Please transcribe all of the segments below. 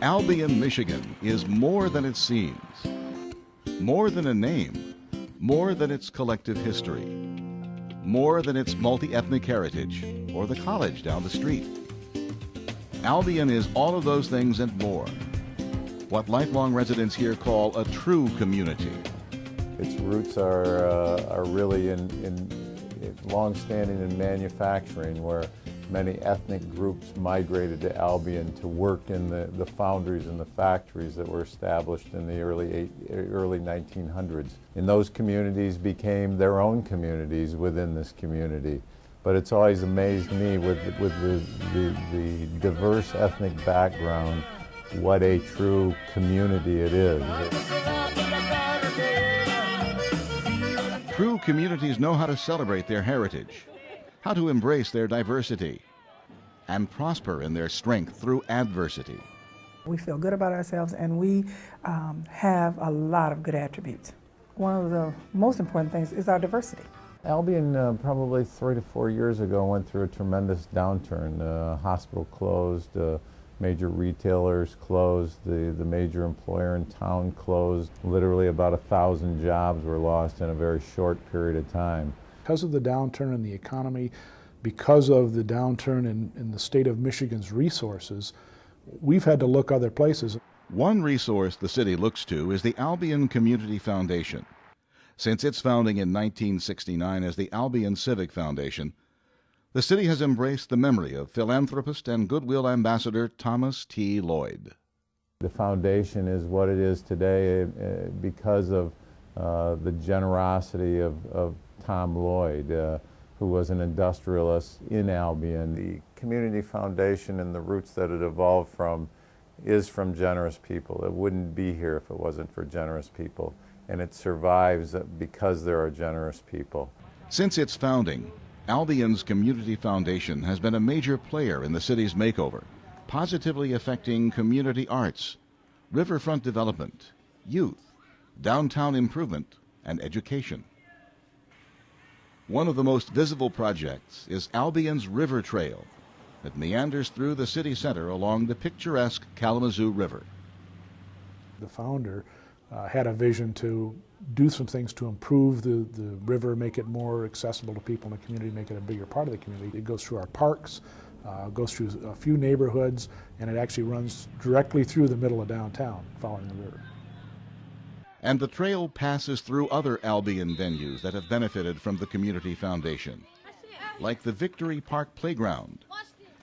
Albion, Michigan is more than it seems, more than a name, more than its collective history, more than its multi-ethnic heritage or the college down the street. Albion is all of those things and more. What lifelong residents here call a true community. Its roots are really in long-standing in manufacturing, where many ethnic groups migrated to Albion to work in the foundries and the factories that were established in the early 1900s. And those communities became their own communities within this community. But it's always amazed me with the diverse ethnic background, what a true community it is. True communities know how to celebrate their heritage, how to embrace their diversity, and prosper in their strength through adversity. We feel good about ourselves, and we have a lot of good attributes. One of the most important things is our diversity. Albion, probably 3 to 4 years ago, went through a tremendous downturn. Hospital closed, major retailers closed, the major employer in town closed. Literally about 1,000 jobs were lost in a very short period of time. Because of the downturn in the economy, because of the downturn in the state of Michigan's resources, we've had to look other places. One resource the city looks to is the Albion Community Foundation. Since its founding in 1969 as the Albion Civic Foundation, the city has embraced the memory of philanthropist and goodwill ambassador Thomas T. Lloyd. The foundation is what it is today because of the generosity of Tom Lloyd, who was an industrialist in Albion. The Community Foundation and the roots that it evolved from is from generous people. It wouldn't be here if it wasn't for generous people. And it survives because there are generous people. Since its founding, Albion's Community Foundation has been a major player in the city's makeover, positively affecting community arts, riverfront development, youth, downtown improvement, and education. One of the most visible projects is Albion's River Trail that meanders through the city center along the picturesque Kalamazoo River. The founder had a vision to do some things to improve the river, make it more accessible to people in the community, make it a bigger part of the community. It goes through our parks, goes through a few neighborhoods, and it actually runs directly through the middle of downtown, following the river. And the trail passes through other Albion venues that have benefited from the Community Foundation, like the Victory Park Playground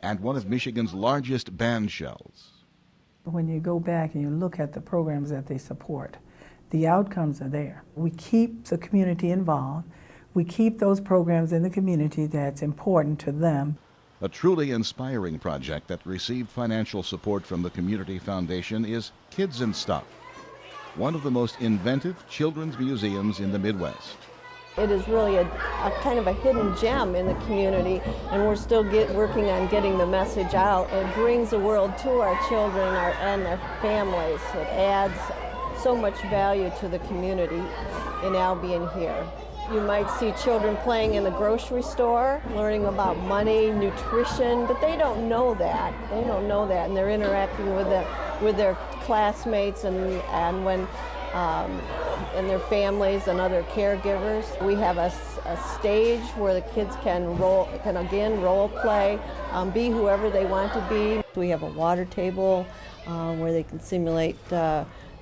and one of Michigan's largest band shells. When you go back and you look at the programs that they support, the outcomes are there. We keep the community involved. We keep those programs in the community that's important to them. A truly inspiring project that received financial support from the Community Foundation is Kids and Stuff, one of the most inventive children's museums in the Midwest. It is really a kind of a hidden gem in the community, and we're still working on getting the message out. It brings the world to our children and their families. It adds so much value to the community in Albion here. You might see children playing in the grocery store, learning about money, nutrition, but they don't know that. They don't know that, and they're interacting with their classmates and their families and other caregivers. We have a stage where the kids can again role play, be whoever they want to be. We have a water table where they can simulate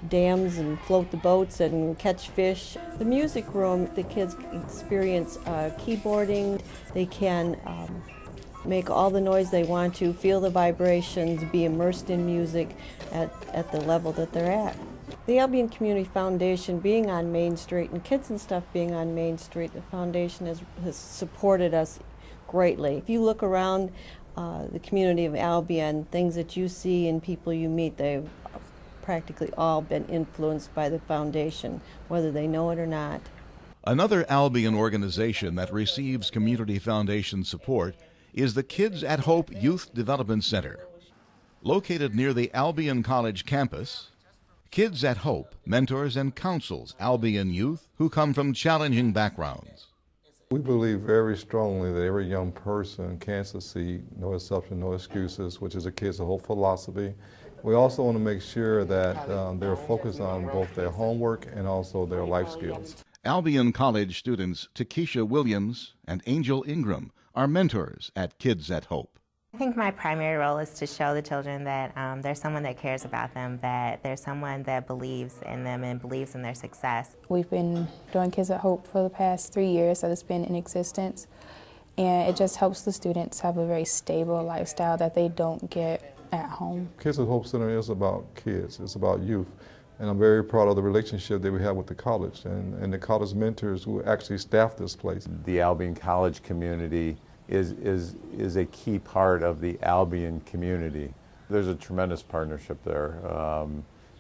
dams and float the boats and catch fish. The music room, the kids experience keyboarding. They can make all the noise they want to, feel the vibrations, be immersed in music at the level that they're at. The Albion Community Foundation being on Main Street and Kids and Stuff being on Main Street, the foundation has supported us greatly. If you look around the community of Albion, things that you see and people you meet, they've practically all been influenced by the foundation, whether they know it or not. Another Albion organization that receives Community Foundation support is the Kids at Hope Youth Development Center. Located near the Albion College campus, Kids at Hope mentors and counsels Albion youth who come from challenging backgrounds. We believe very strongly that every young person can succeed, no exception, no excuses, which is a Kids at Hope philosophy. We also want to make sure that they're focused on both their homework and also their life skills. Albion College students Takesha Williams and Angel Ingram are mentors at Kids at Hope. I think my primary role is to show the children that there's someone that cares about them, that there's someone that believes in them and believes in their success. We've been doing Kids at Hope for the past 3 years that it's been in existence, and it just helps the students have a very stable lifestyle that they don't get at home. Kids at Hope Center is about kids, it's about youth. And I'm very proud of the relationship that we have with the college and the college mentors who actually staff this place. The Albion College community is a key part of the Albion community. There's a tremendous partnership there,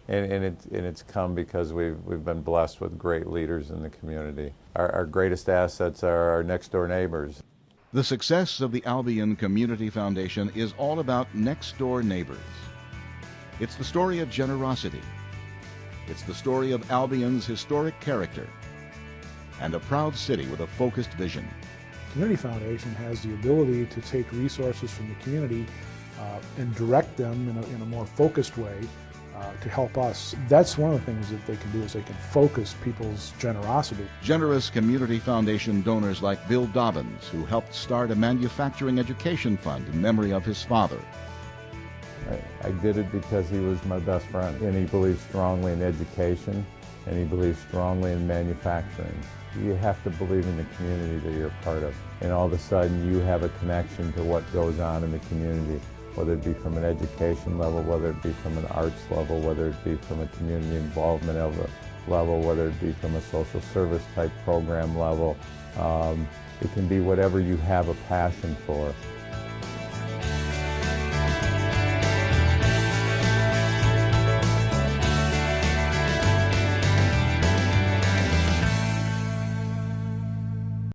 and it's come because we've been blessed with great leaders in the community. Our greatest assets are our next door neighbors. The success of the Albion Community Foundation is all about next door neighbors. It's the story of generosity. It's the story of Albion's historic character and a proud city with a focused vision. Community Foundation has the ability to take resources from the community and direct them in a more focused way to help us. That's one of the things that they can do, is they can focus people's generosity. Generous Community Foundation donors like Bill Dobbins, who helped start a manufacturing education fund in memory of his father. I did it because he was my best friend, and he believed strongly in education, and he believed strongly in manufacturing. You have to believe in the community that you're a part of, and all of a sudden you have a connection to what goes on in the community, whether it be from an education level, whether it be from an arts level, whether it be from a community involvement level, whether it be from a social service type program level. It can be whatever you have a passion for.